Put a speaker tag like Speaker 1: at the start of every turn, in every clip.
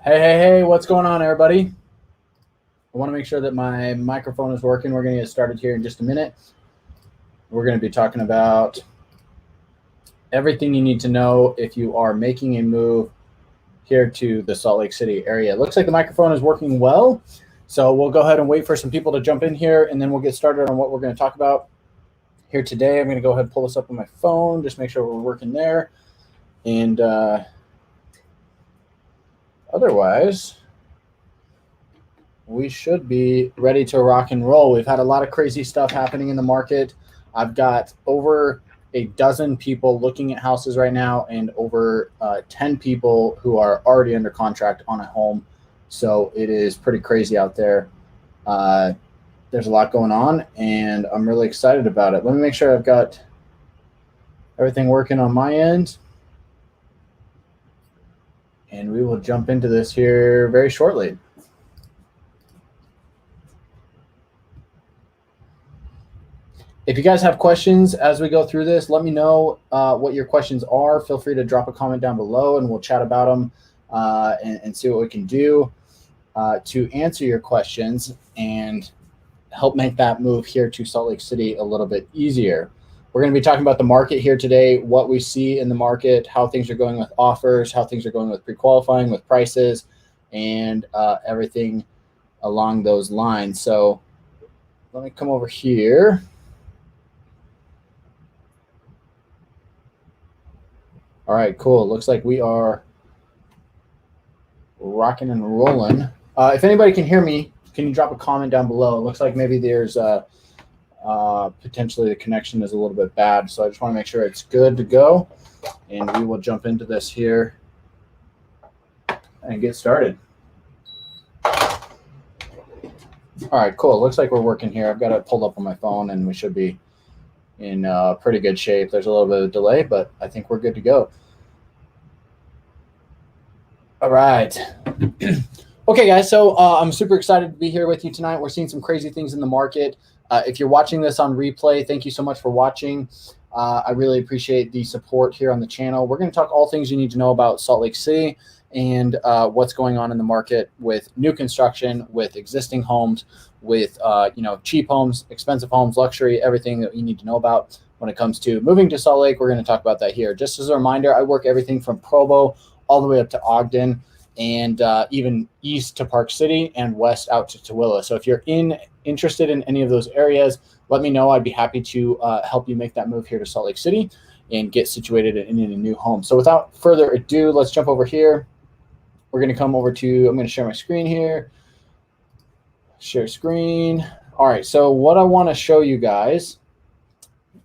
Speaker 1: Hey, what's going on, everybody? I want to make sure that my microphone is working. We're going to get started here in just a minute. We're going to be talking about everything you need to know if you are making a move here to the Salt Lake City area. It looks like the microphone is working well. So we'll go ahead and wait for some people to jump in here, and then we'll get started on what we're going to talk about here today. I'm going to go ahead and pull this up on my phone, just make sure we're working there. And otherwise, we should be ready to rock and roll. We've had a lot of crazy stuff happening in the market. I've got over a dozen people looking at houses right now and over 10 people who are already under contract on a home. So it is pretty crazy out there. There's a lot going on, and I'm really excited about it. Let me make sure I've got everything working on my end. And we will jump into this here very shortly. If you guys have questions as we go through this, let me know what your questions are. Feel free to drop a comment down below, and we'll chat about them and see what we can do to answer your questions and help make that move here to Salt Lake City a little bit easier. We're going to be talking about the market here today, what we see in the market, how things are going with offers, how things are going with pre-qualifying, with prices, and everything along those lines. So let me come over here. All right, cool. Looks like we are rocking and rolling. If anybody can hear me, can you drop a comment down below? It looks like maybe there's potentially the connection is a little bit bad. So I just want to make sure it's good to go. And we will jump into this here and get started. All right, cool. Looks like we're working here. I've got it pulled up on my phone, and we should be in pretty good shape. There's a little bit of delay, but I think we're good to go. All right. Okay, guys, so I'm super excited to be here with you tonight. We're seeing some crazy things in the market. If you're watching this on replay, thank you so much for watching. I really appreciate the support here on the channel. We're going to talk all things you need to know about Salt Lake City and what's going on in the market with new construction, with existing homes, with cheap homes, expensive homes, luxury, everything that you need to know about when it comes to moving to Salt Lake. We're going to talk about that here. Just as a reminder, I work everything from Provo all the way up to Ogden, and even east to Park City and west out to Tooele. So if you're interested in any of those areas, let me know. I'd be happy to help you make that move here to Salt Lake City and get situated in a new home. So without further ado, let's jump over here. We're going to come over to, I'm going to share my screen here. Share screen. All right, so what I want to show you guys,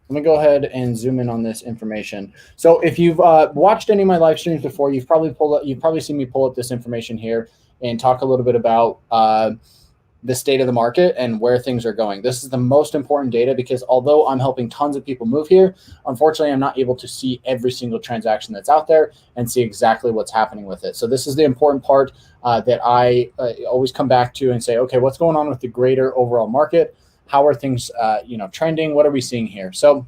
Speaker 1: let me go ahead and zoom in on this information. So if you've watched any of my live streams before, you've probably seen me pull up this information here and talk a little bit about the state of the market and where things are going. This is the most important data because although I'm helping tons of people move here, unfortunately, I'm not able to see every single transaction that's out there and see exactly what's happening with it. So this is the important part that I always come back to and say, okay, what's going on with the greater overall market? How are things trending? What are we seeing here? So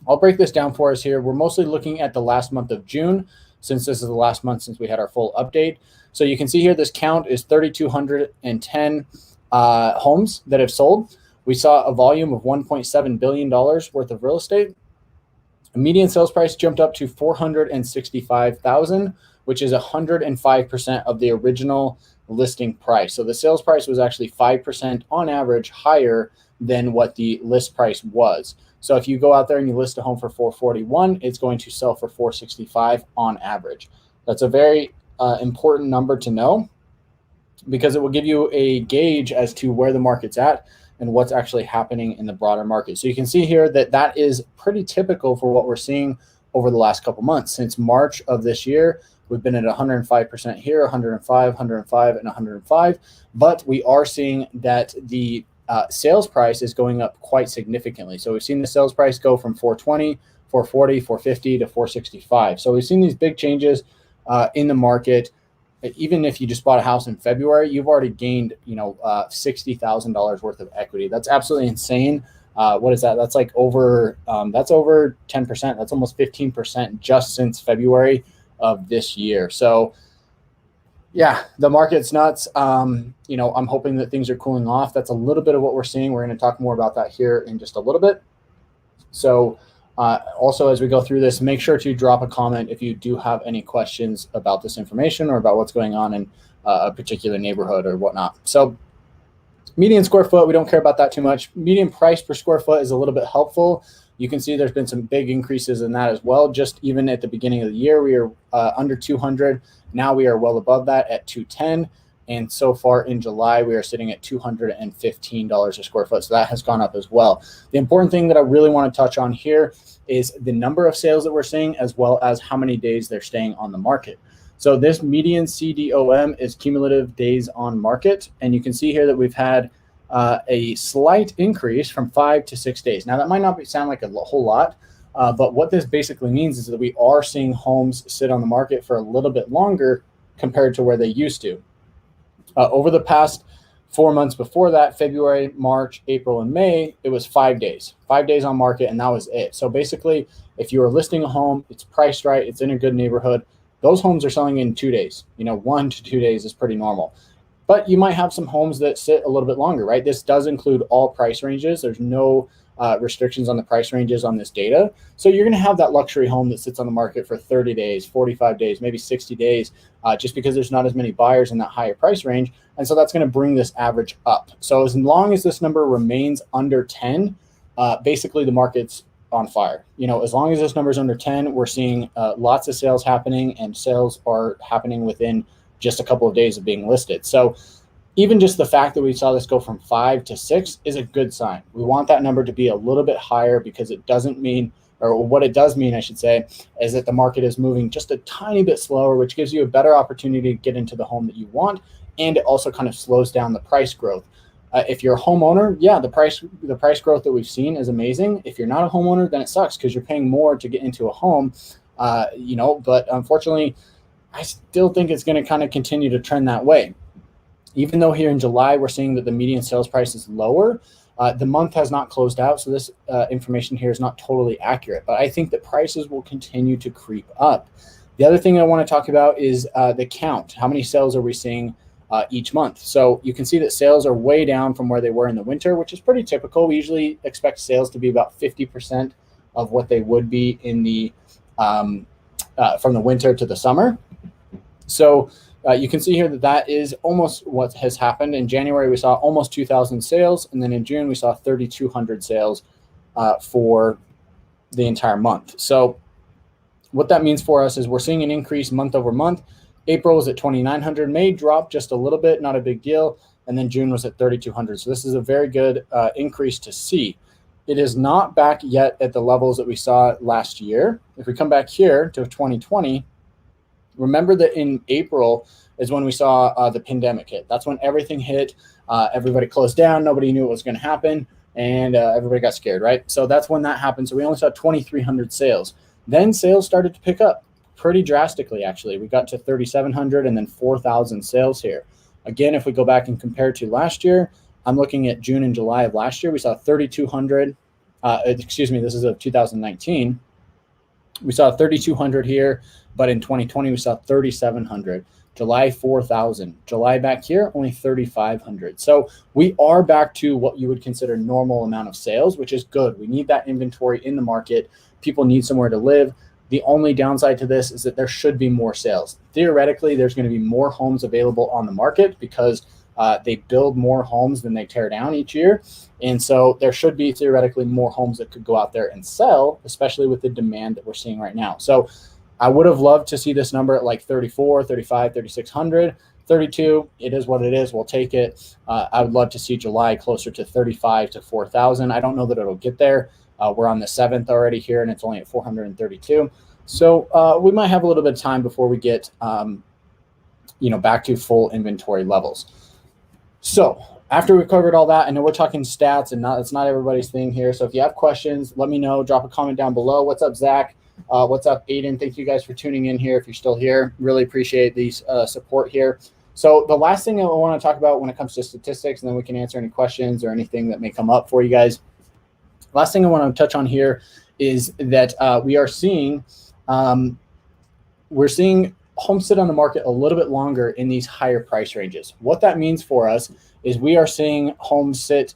Speaker 1: I'll break this down for us here. We're mostly looking at the last month of June, since this is the last month since we had our full update. So you can see here this count is 3,210 homes that have sold. We saw a volume of $1.7 billion worth of real estate. A median sales price jumped up to $465,000, which is 105% of the original listing price. So the sales price was actually 5% on average higher than what the list price was. So if you go out there and you list a home for $441, it's going to sell for $465 on average. That's a very important number to know because it will give you a gauge as to where the market's at and what's actually happening in the broader market. So you can see here that that is pretty typical for what we're seeing over the last couple months. Since March of this year, we've been at 105% here, 105, 105, and 105. But we are seeing that the sales price is going up quite significantly. So we've seen the sales price go from 420, 440, 450 to 465. So we've seen these big changes in the market. Even if you just bought a house in February, you've already gained, $60,000 worth of equity. That's absolutely insane. What is that? That's like over 10%. That's almost 15% just since February of this year. So Yeah, the market's nuts. You know, I'm hoping that things are cooling off. That's a little bit of what we're seeing. We're going to talk more about that here in just a little bit. So also, as we go through this, make sure to drop a comment if you do have any questions about this information or about what's going on in a particular neighborhood or whatnot. So median square foot, we don't care about that too much. Median price per square foot is a little bit helpful. You can see there's been some big increases in that as well. Just even at the beginning of the year, we are under 200. Now we are well above that at 210. And so far in July, we are sitting at $215 a square foot. So that has gone up as well. The important thing that I really want to touch on here is the number of sales that we're seeing, as well as how many days they're staying on the market. So this median CDOM is cumulative days on market. And you can see here that we've had a slight increase from 5 to 6 days. Now, that might not sound like a whole lot, but what this basically means is that we are seeing homes sit on the market for a little bit longer compared to where they used to. Over the past 4 months before that, February, March, April, and May, it was 5 days. 5 days on market, and that was it. So basically, if you are listing a home, it's priced right, it's in a good neighborhood, those homes are selling in 2 days. 1 to 2 days is pretty normal. But you might have some homes that sit a little bit longer, right? This does include all price ranges. There's no restrictions on the price ranges on this data. So you're going to have that luxury home that sits on the market for 30 days, 45 days, maybe 60 days, just because there's not as many buyers in that higher price range. And so that's going to bring this average up. So as long as this number remains under 10, basically the market's on fire. As long as this number is under 10, we're seeing lots of sales happening, and sales are happening within just a couple of days of being listed. So even just the fact that we saw this go from 5 to 6 is a good sign. We want that number to be a little bit higher, because it doesn't mean, or what it does mean, I should say, is that the market is moving just a tiny bit slower, which gives you a better opportunity to get into the home that you want. And it also kind of slows down the price growth. If you're a homeowner, yeah, the price growth that we've seen is amazing. If you're not a homeowner, then it sucks, because you're paying more to get into a home, but unfortunately, I still think it's going to kind of continue to trend that way. Even though here in July, we're seeing that the median sales price is lower, the month has not closed out. So this information here is not totally accurate, but I think that prices will continue to creep up. The other thing I want to talk about is the count. How many sales are we seeing each month? So you can see that sales are way down from where they were in the winter, which is pretty typical. We usually expect sales to be about 50% of what they would be in the from the winter to the summer. So you can see here that that is almost what has happened. In January, we saw almost 2,000 sales. And then in June, we saw 3,200 sales for the entire month. So what that means for us is we're seeing an increase month over month. April was at 2,900. May dropped just a little bit, not a big deal. And then June was at 3,200. So this is a very good increase to see. It is not back yet at the levels that we saw last year. If we come back here to 2020, remember that in April is when we saw the pandemic hit. That's when everything hit. Everybody closed down. Nobody knew what was going to happen. And everybody got scared, right? So that's when that happened. So we only saw 2,300 sales. Then sales started to pick up pretty drastically, actually. We got to 3,700 and then 4,000 sales here. Again, if we go back and compare to last year, I'm looking at June and July of last year. We saw 3,200. This is of 2019. We saw 3,200 here, but in 2020, we saw 3,700. July, 4,000. July back here, only 3,500. So we are back to what you would consider normal amount of sales, which is good. We need that inventory in the market. People need somewhere to live. The only downside to this is that there should be more sales. Theoretically, there's going to be more homes available on the market because they build more homes than they tear down each year. And so there should be theoretically more homes that could go out there and sell, especially with the demand that we're seeing right now. So I would have loved to see this number at like 34, 35, 3,600, 32. It is what it is. We'll take it. I would love to see July closer to 35 to 4,000. I don't know that it'll get there. We're on the 7th already here, and it's only at 432. So we might have a little bit of time before we get, back to full inventory levels. So after we've covered all that, I know we're talking stats, and it's not everybody's thing here. So if you have questions, let me know. Drop a comment down below. What's up, Zach? What's up, Aiden? Thank you guys for tuning in here. If you're still here, really appreciate the support here. So the last thing I want to talk about when it comes to statistics, and then we can answer any questions or anything that may come up for you guys. Last thing I want to touch on here is that we are seeing homes sit on the market a little bit longer in these higher price ranges. What that means for us is we are seeing homes sit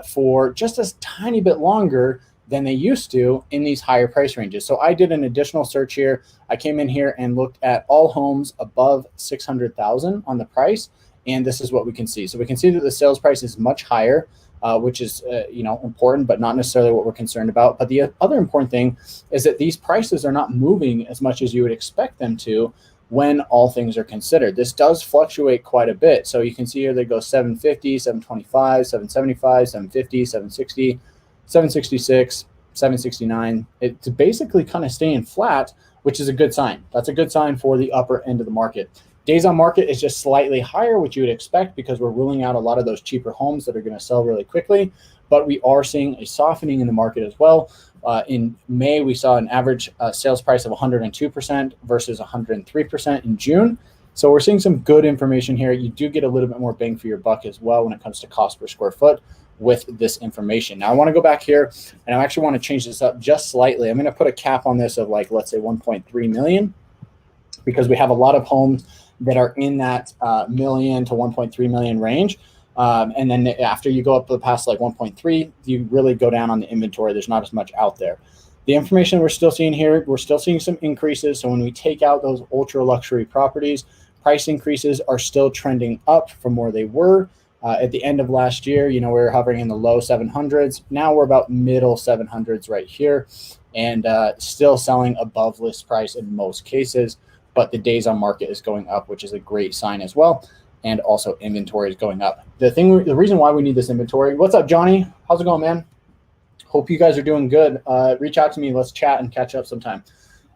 Speaker 1: for just a tiny bit longer than they used to in these higher price ranges. So I did an additional search here. I came in here and looked at all homes above 600,000 on the price, and this is what we can see. So we can see that the sales price is much higher, which is important, but not necessarily what we're concerned about. But the other important thing is that these prices are not moving as much as you would expect them to when all things are considered. This does fluctuate quite a bit. So you can see here they go 750, 725, 775, 750, 760, 766, 769. It's basically kind of staying flat, which is a good sign. That's a good sign for the upper end of the market. Days on market is just slightly higher, which you would expect because we're ruling out a lot of those cheaper homes that are going to sell really quickly. But we are seeing a softening in the market as well. In May, we saw an average sales price of 102% versus 103% in June. So we're seeing some good information here. You do get a little bit more bang for your buck as well when it comes to cost per square foot with this information. Now I want to go back here and I actually want to change this up just slightly. I'm going to put a cap on this of like, let's say 1.3 million, because we have a lot of homes that are in that million to 1.3 million range. And then after you go up the past like 1.3, you really go down on the inventory. There's not as much out there. The information we're still seeing here, we're still seeing some increases. So when we take out those ultra luxury properties, price increases are still trending up from where they were. At the end of last year, we were hovering in the low 700s. Now we're about middle 700s right here, and still selling above list price in most cases. But the days on market is going up, which is a great sign as well. And also inventory is going up. The reason why we need this inventory. What's up, Johnny? How's it going, man? Hope you guys are doing good. Reach out to me. Let's chat and catch up sometime.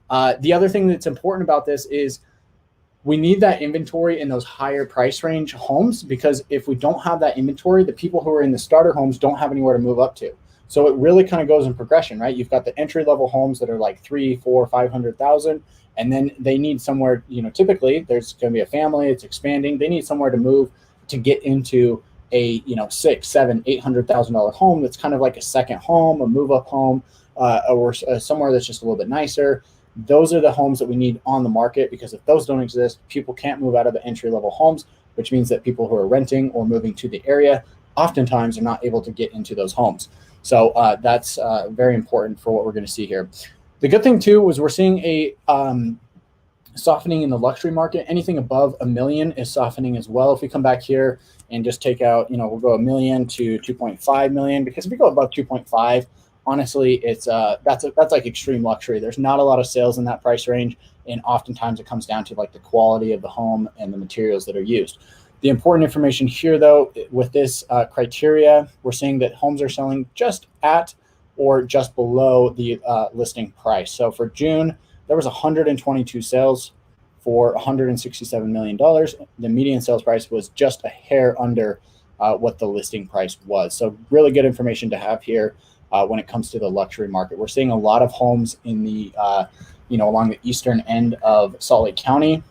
Speaker 1: The other thing that's important about this is we need that inventory in those higher price range homes, because if we don't have that inventory, the people who are in the starter homes don't have anywhere to move up to. So it really kind of goes in progression, right? You've got the entry level homes that are like 3, 4, 500,000, and then they need somewhere. Typically there's going to be a family, it's expanding. They need somewhere to move to get into a $600,000, $700,000, $800,000 home that's kind of like a second home, a move up home, or somewhere that's just a little bit nicer. Those are the homes that we need on the market, because if those don't exist, people can't move out of the entry-level homes, which means that people who are renting or moving to the area oftentimes are not able to get into those homes. So that's very important for what we're going to see here. The good thing too was we're seeing a softening in the luxury market. Anything above $1 million is softening as well. If we come back here and just take out, we'll go $1 million to 2.5 million, because if we go above 2.5, honestly, it's that's like extreme luxury. There's not a lot of sales in that price range, and oftentimes it comes down to like the quality of the home and the materials that are used. The important information here, though, with this criteria, we're seeing that homes are selling just at or just below the listing price. So for June, there was 122 sales for $167 million. The median sales price was just a hair under what the listing price was. So really good information to have here. When it comes to the luxury market, we're seeing a lot of homes in the, along the eastern end of Salt Lake County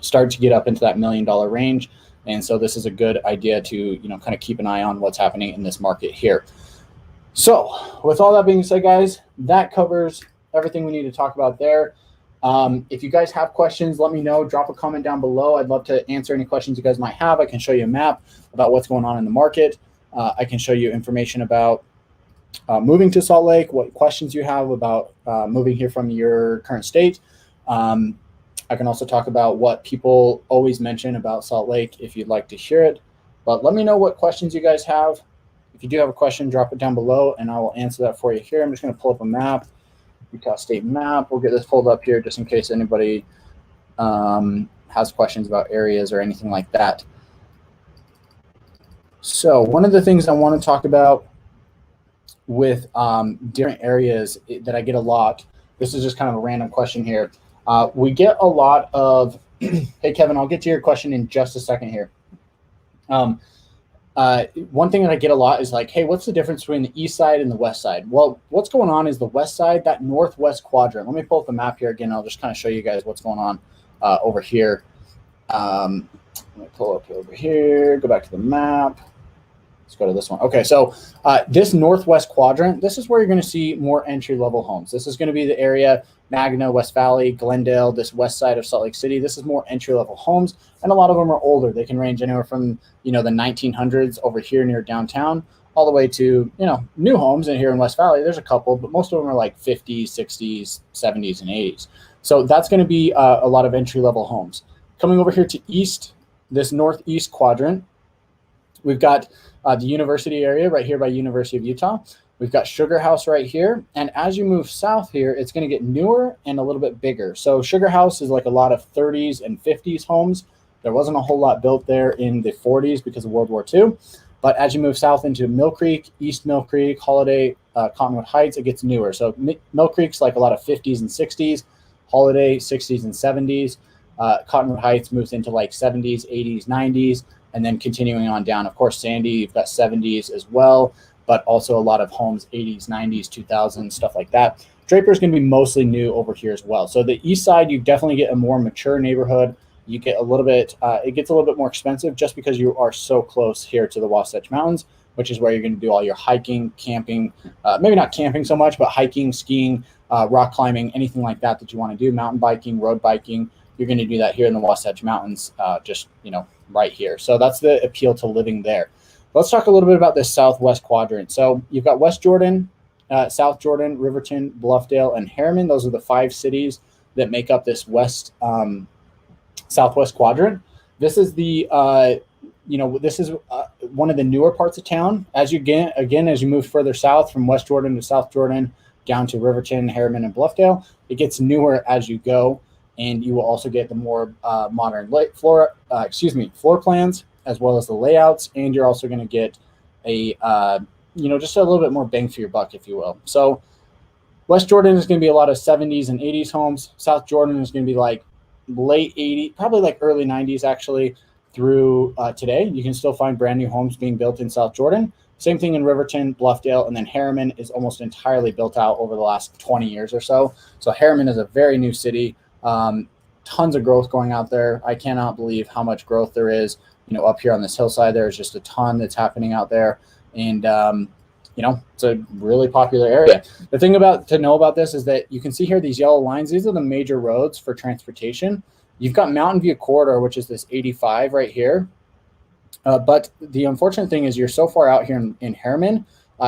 Speaker 1: start to get up into that $1 million range. And so this is a good idea to, kind of keep an eye on what's happening in this market here. So with all that being said, guys, that covers everything we need to talk about there. If you guys have questions, let me know. Drop a comment down below. I'd love to answer any questions you guys might have. I can show you a map about what's going on in the market. I can show you information about moving to Salt Lake, what questions you have about moving here from your current state. I can also talk about what people always mention about Salt Lake if you'd like to hear it. But let me know what questions you guys have. If you do have a question, drop it down below and I will answer that for you here. I'm just going to pull up a map, Utah State map. We'll get this pulled up here just in case anybody has questions about areas or anything like that. So one of the things I want to talk about with different areas that I get a lot, this is just kind of a random question here. We get a lot of, hey, Kevin, I'll get to your question in just a second here. One thing that I get a lot is like, hey, what's the difference between the east side and the west side? Well, what's going on is the west side, that northwest quadrant. Let me pull up the map here again. I'll just kind of show you guys what's going on over here. Let me pull up over here, go back to the map. Let's go to this one. Okay, so this northwest quadrant, this is where you're going to see more entry-level homes. This is going to be the area, Magna, West Valley, Glendale, this west side of Salt Lake City. This is more entry-level homes, and a lot of them are older. They can range anywhere from, the 1900s over here near downtown all the way to, new homes. And here in West Valley, there's a couple, but most of them are like 50s, 60s, 70s, and 80s. So that's going to be a lot of entry-level homes. Coming over here to east, this northeast quadrant, we've got the university area right here by University of Utah. We've got Sugar House right here. And as you move south here, it's going to get newer and a little bit bigger. So Sugar House is like a lot of 30s and 50s homes. There wasn't a whole lot built there in the 40s because of World War II. But as you move south into Mill Creek, East Mill Creek, Holiday, Cottonwood Heights, it gets newer. So Mill Creek's like a lot of 50s and 60s, Holiday, 60s and 70s. Cottonwood Heights moves into like 70s, 80s, 90s. And then continuing on down, of course, Sandy, you've got 70s as well, but also a lot of homes, 80s, 90s, 2000s, stuff like that. Draper is going to be mostly new over here as well. So the east side, you definitely get a more mature neighborhood. You get a little bit, it gets a little bit more expensive just because you are so close here to the Wasatch Mountains, which is where you're going to do all your hiking, camping, maybe not camping so much, but hiking, skiing, rock climbing, anything like that that you want to do, mountain biking, road biking. You're going to do that here in the Wasatch Mountains, just, right here. So that's the appeal to living there. Let's talk a little bit about this southwest quadrant. So you've got West Jordan, South Jordan, Riverton, Bluffdale, and Harriman. Those are the 5 cities that make up this southwest quadrant. This is the, this is one of the newer parts of town. As you as you move further south from West Jordan to South Jordan, down to Riverton, Harriman, and Bluffdale, it gets newer as you go. And you will also get the more modern floor plans, as well as the layouts. And you're also going to get a, just a little bit more bang for your buck, if you will. So West Jordan is going to be a lot of 70s and 80s homes. South Jordan is going to be like late 80s, probably like early 90s, actually, through today. You can still find brand new homes being built in South Jordan. Same thing in Riverton, Bluffdale, and then Harriman is almost entirely built out over the last 20 years or so. So Harriman is a very new city. Tons of growth going out there. I cannot believe how much growth there is, up here on this hillside. There's just a ton that's happening out there. And, it's a really popular area. The thing to know about this is that you can see here, these yellow lines, these are the major roads for transportation. You've got Mountain View Corridor, which is this 85 right here. But the unfortunate thing is you're so far out here in Harriman,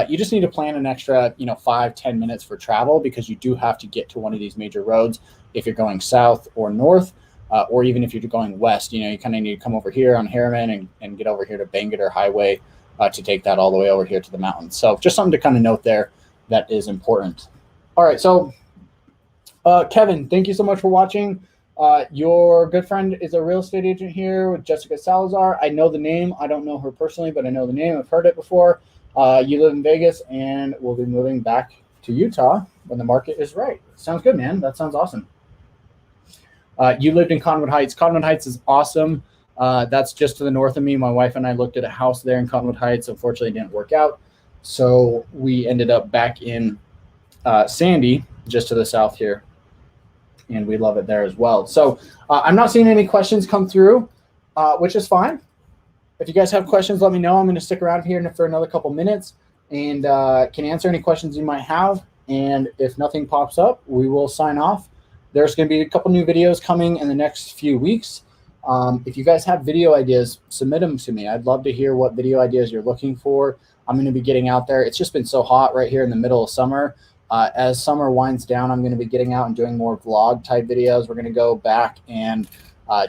Speaker 1: you just need to plan an extra, 5-10 minutes for travel, because you do have to get to one of these major roads if you're going south or north, or even if you're going west. You kind of need to come over here on Harriman and get over here to Bangerter Highway to take that all the way over here to the mountains. So just something to kind of note there that is important. All right, so Kevin, thank you so much for watching. Your good friend is a real estate agent here with Jessica Salazar. I know the name. I don't know her personally, but I know the name. I've heard it before. You live in Vegas, and we'll be moving back to Utah when the market is right. Sounds good, man. That sounds awesome. You lived in Cottonwood Heights. Cottonwood Heights is awesome. That's just to the north of me. My wife and I looked at a house there in Cottonwood Heights. Unfortunately, it didn't work out. So we ended up back in Sandy, just to the south here. And we love it there as well. So I'm not seeing any questions come through, which is fine. If you guys have questions, let me know. I'm going to stick around here for another couple minutes and can answer any questions you might have. And if nothing pops up, we will sign off. There's going to be a couple new videos coming in the next few weeks. If you guys have video ideas, submit them to me. I'd love to hear what video ideas you're looking for. I'm going to be getting out there. It's just been so hot right here in the middle of summer. As summer winds down, I'm going to be getting out and doing more vlog type videos. We're going to go back and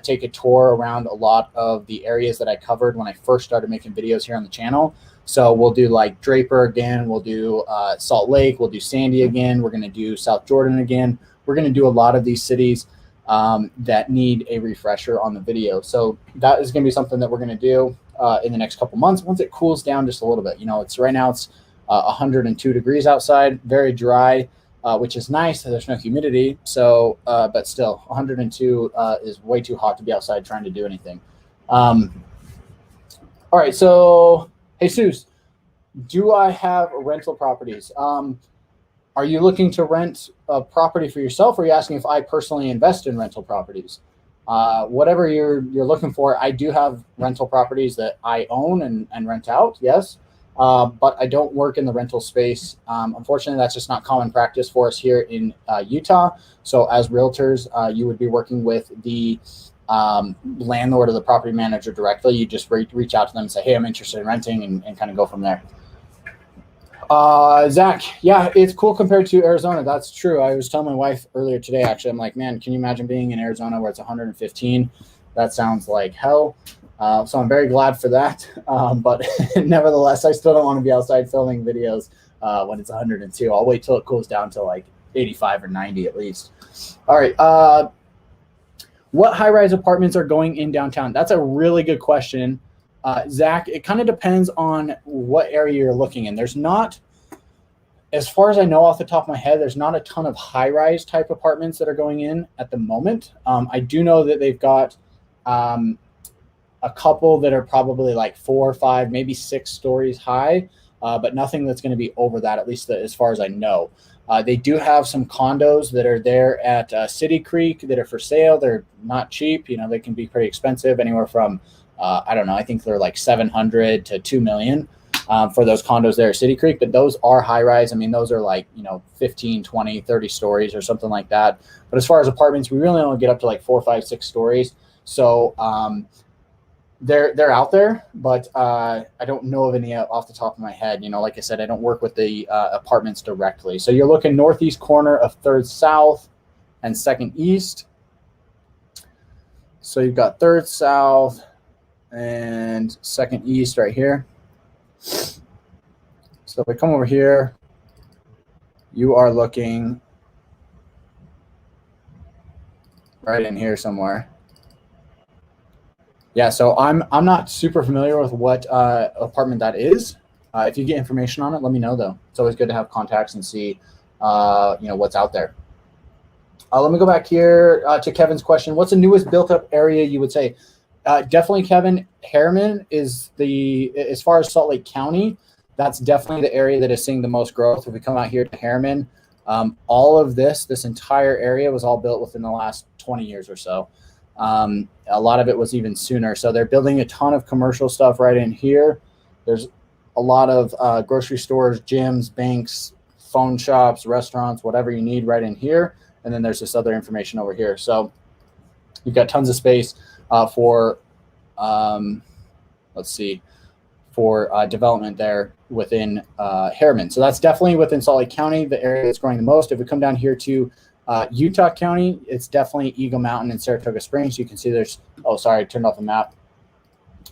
Speaker 1: take a tour around a lot of the areas that I covered when I first started making videos here on the channel. So we'll do like Draper again. We'll do Salt Lake. We'll do Sandy again. We're going to do South Jordan again. We're going to do a lot of these cities that need a refresher on the video. So that is going to be something that we're going to do in the next couple months once it cools down just a little bit. It's right now it's 102 degrees outside, very dry, which is nice. There's no humidity. So, but still 102 is way too hot to be outside trying to do anything. All right. So, Jesus, do I have rental properties? Are you looking to rent a property for yourself, or are you asking if I personally invest in rental properties? Whatever you're looking for. I do have rental properties that I own and rent out, yes, but I don't work in the rental space. Unfortunately, that's just not common practice for us here in Utah. So as realtors, you would be working with the landlord or the property manager directly. You just reach out to them and say, hey, I'm interested in renting, and kind of go from there. Zach, yeah, it's cool compared to Arizona. That's true. I was telling my wife earlier today, actually, I'm like, man, can you imagine being in Arizona where it's 115? That sounds like hell. So I'm very glad for that. But nevertheless, I still don't want to be outside filming videos when it's 102. I'll wait till it cools down to like 85 or 90 at least. All right. What high-rise apartments are going in downtown? That's a really good question. Zach, it kind of depends on what area you're looking in. There's not, as far as I know off the top of my head, there's not a ton of high-rise type apartments that are going in at the moment. I do know that they've got a couple that are probably like 4 or 5, maybe 6 stories high, but nothing that's going to be over that, at least as far as I know. They do have some condos that are there at City Creek that are for sale. They're not cheap. They can be pretty expensive, anywhere from I don't know, I think they're like 700 to 2 million for those condos there at City Creek, but those are high rise. I mean, those are like, 15, 20, 30 stories or something like that. But as far as apartments, we really only get up to like 4, 5, 6 stories. So they're out there, but I don't know of any off the top of my head. Like I said, I don't work with the apartments directly. So you're looking northeast corner of 3rd South and 2nd East. So you've got 3rd South and 2nd East right here. So if we come over here, you are looking right in here somewhere. Yeah, so I'm not super familiar with what apartment that is. If you get information on it, let me know though. It's always good to have contacts and see what's out there. Let me go back here to Kevin's question. What's the newest built up area you would say? Definitely, Kevin, Herriman is as far as Salt Lake County, that's definitely the area that is seeing the most growth. If we come out here to Herriman, all of this entire area was all built within the last 20 years or so. A lot of it was even sooner. So they're building a ton of commercial stuff right in here. There's a lot of grocery stores, gyms, banks, phone shops, restaurants, whatever you need right in here. And then there's this other information over here. So you've got tons of space for development there within Herriman. So that's definitely within Salt Lake County, the area that's growing the most. If we come down here to Utah County, it's definitely Eagle Mountain and Saratoga Springs. You can see there's, I turned off the map.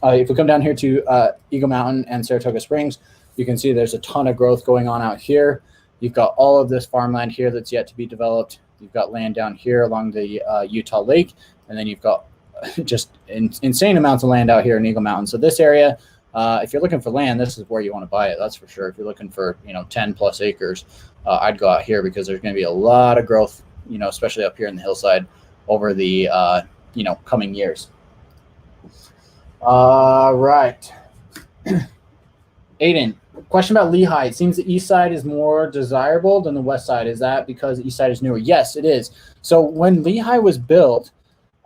Speaker 1: If we come down here to Eagle Mountain and Saratoga Springs, you can see there's a ton of growth going on out here. You've got all of this farmland here that's yet to be developed. You've got land down here along the Utah Lake, and then you've got just insane amounts of land out here in Eagle Mountain. So this area, if you're looking for land, this is where you want to buy it. That's for sure. If you're looking for 10 plus acres, I'd go out here because there's going to be a lot of growth, especially up here in the hillside over the coming years. Right. Aiden, question about Lehigh. It seems the east side is more desirable than the west side. Is that because the east side is newer? Yes, it is. So when Lehigh was built,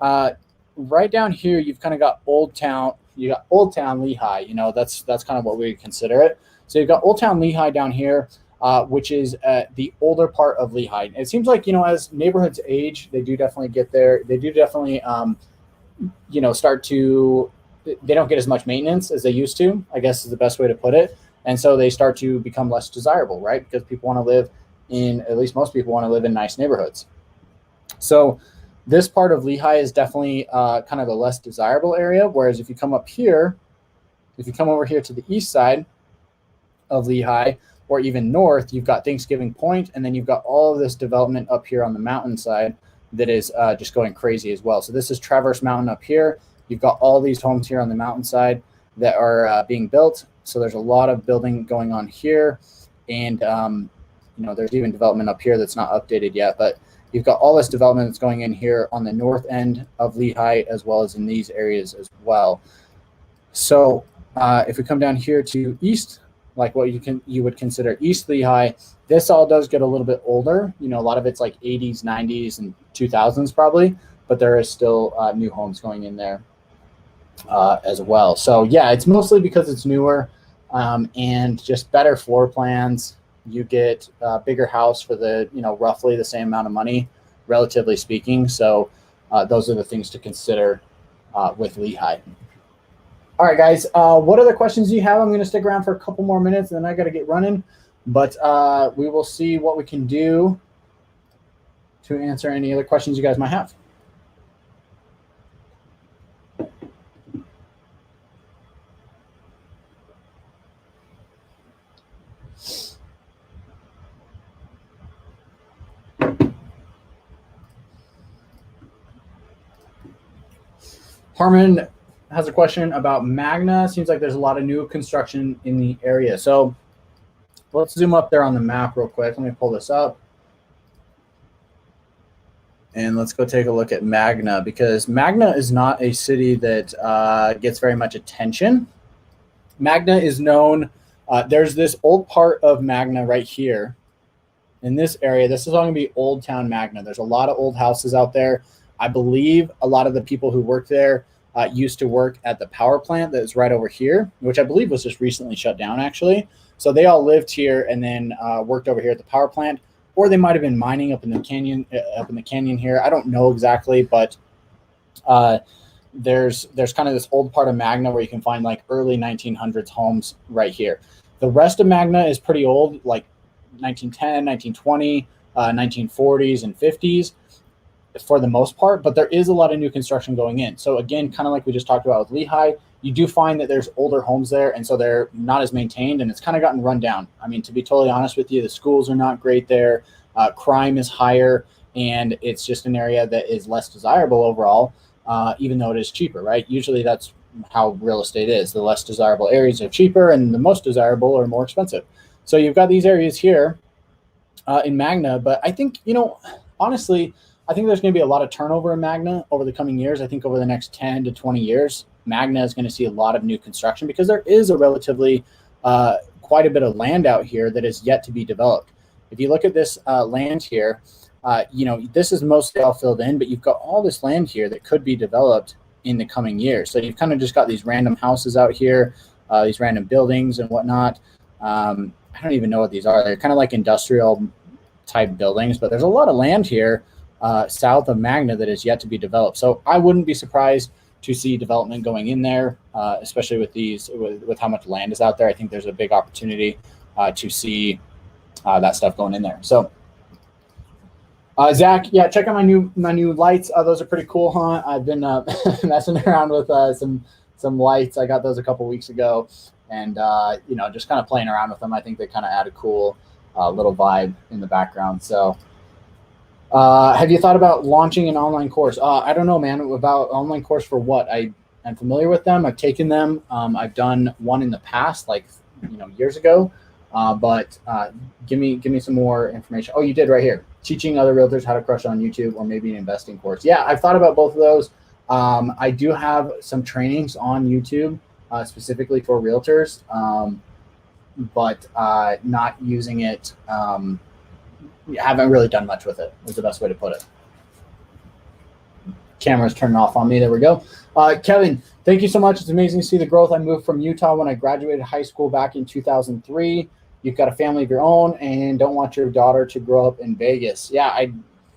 Speaker 1: right down here, you've kind of got Old Town. You got Old Town Lehigh. That's kind of what we consider it. So you've got Old Town Lehigh down here, which is the older part of Lehigh. It seems like as neighborhoods age, they do definitely get there. They do definitely start to. They don't get as much maintenance as they used to, I guess is the best way to put it. And so they start to become less desirable, right? Because people want to live at least most people want to live in nice neighborhoods. So this part of Lehigh is definitely kind of a less desirable area. Whereas if you come up here, if you come over here to the east side of Lehigh or even north, you've got Thanksgiving Point, and then you've got all of this development up here on the mountainside that is just going crazy as well. So this is Traverse Mountain up here. You've got all these homes here on the mountainside that are being built. So there's a lot of building going on here. And, there's even development up here that's not updated yet. But you've got all this development that's going in here on the north end of Lehigh, as well as in these areas as well. So if we come down here to east, like what you would consider East Lehigh, this all does get a little bit older. A lot of it's like 80s, 90s, and 2000s probably. but there is still new homes going in there as well. So yeah, it's mostly because it's newer and just better floor plans. You get a bigger house for the, roughly the same amount of money, relatively speaking. So those are the things to consider with Lehi. All right, guys, what other questions do you have? I'm going to stick around for a couple more minutes and then I got to get running, but we will see what we can do to answer any other questions you guys might have. Harmon has a question about Magna. Seems like there's a lot of new construction in the area. So let's zoom up there on the map real quick. Let me pull this up. And let's go take a look at Magna, because Magna is not a city that gets very much attention. Magna is known, there's this old part of Magna right here in this area. This is all going to be Old Town Magna. There's a lot of old houses out there. I believe a lot of the people who work there used to work at the power plant that is right over here, which I believe was just recently shut down, actually. So they all lived here and then worked over here at the power plant, or they might have been mining up in the canyon here. I don't know exactly, but there's kind of this old part of Magna where you can find like early 1900s homes right here. The rest of Magna is pretty old, like 1910, 1920, 1940s and 50s. For the most part, but there is a lot of new construction going in. So again, kind of like we just talked about with Lehi, you do find that there's older homes there, and so they're not as maintained, and it's kind of gotten run down. I mean, to be totally honest with you, the schools are not great there. Crime is higher, and it's just an area that is less desirable overall, even though it is cheaper, right? Usually that's how real estate is. The less desirable areas are cheaper, and the most desirable are more expensive. So you've got these areas here in Magna, but I think, honestly, I think there's going to be a lot of turnover in Magna over the coming years. I think over the next 10 to 20 years, Magna is going to see a lot of new construction because there is a relatively quite a bit of land out here that is yet to be developed. If you look at this land here, this is mostly all filled in, but you've got all this land here that could be developed in the coming years. So you've kind of just got these random houses out here, these random buildings and whatnot. I don't even know what these are. They're kind of like industrial type buildings, but there's a lot of land here south of Magna that is yet to be developed. So I wouldn't be surprised to see development going in there, especially with how much land is out there. I think there's a big opportunity to see that stuff going in there. So Zach, yeah, check out my new lights. Those are pretty cool, huh? I've been messing around with some lights. I got those a couple weeks ago, and just kind of playing around with them. I think they kind of add a cool little vibe in the background. So have you thought about launching an online course? I don't know, man. About online course for what? I'm familiar with them. I've taken them. I've done one in the past, like years ago. But give me some more information. Oh, you did right here. Teaching other realtors how to crush on YouTube, or maybe an investing course. Yeah, I've thought about both of those. I do have some trainings on YouTube specifically for realtors, but not using it. Haven't really done much with it, is the best way to put it. Camera's turning off on me. There we go. Kevin, thank you so much. It's amazing to see the growth. I moved from Utah when I graduated high school back in 2003. You've got a family of your own and don't want your daughter to grow up in Vegas. Yeah, I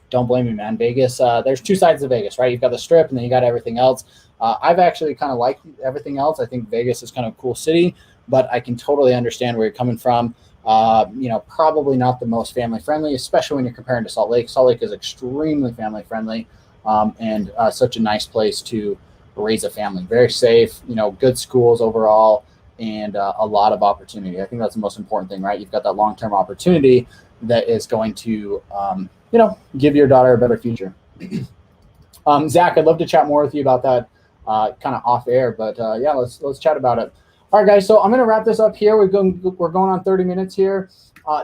Speaker 1: don't blame you, man. Vegas, there's two sides of Vegas, right? You've got the Strip and then you got everything else. I've actually kind of liked everything else. I think Vegas is kind of a cool city, but I can totally understand where you're coming from. Probably not the most family friendly, especially when you're comparing to Salt Lake. Salt Lake is extremely family friendly and such a nice place to raise a family. Very safe, good schools overall, and a lot of opportunity. I think that's the most important thing, right? You've got that long-term opportunity that is going to, give your daughter a better future. Zach, I'd love to chat more with you about that kind of off air, but yeah, let's chat about it. All right, guys, so I'm going to wrap this up here. We're going on 30 minutes here.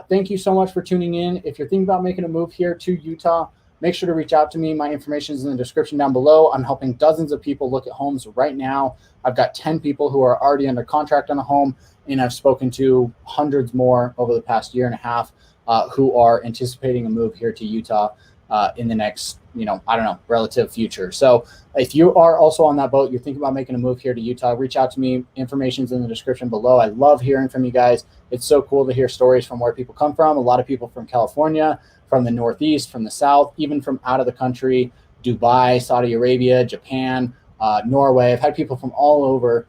Speaker 1: Thank you so much for tuning in. If you're thinking about making a move here to Utah, make sure to reach out to me. My information is in the description down below. I'm helping dozens of people look at homes right now. I've got 10 people who are already under contract on a home, and I've spoken to hundreds more over the past year and a half who are anticipating a move here to Utah. in the next, I don't know, relative future. So if you are also on that boat, you're thinking about making a move here to Utah, reach out to me. Information's in the description below. I love hearing from you guys. It's so cool to hear stories from where people come from. A lot of people from California, from the Northeast, from the South, even from out of the country, Dubai, Saudi Arabia, Japan, Norway. I've had people from all over,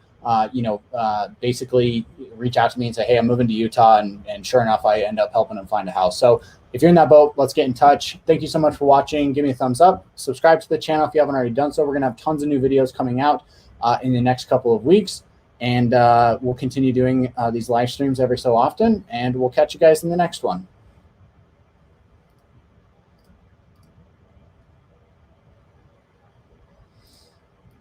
Speaker 1: basically reach out to me and say, hey, I'm moving to Utah. And sure enough, I end up helping them find a house. So if you're in that boat, let's get in touch. Thank you so much for watching. Give me a thumbs up. Subscribe to the channel if you haven't already done so. We're going to have tons of new videos coming out in the next couple of weeks. And we'll continue doing these live streams every so often. And we'll catch you guys in the next one.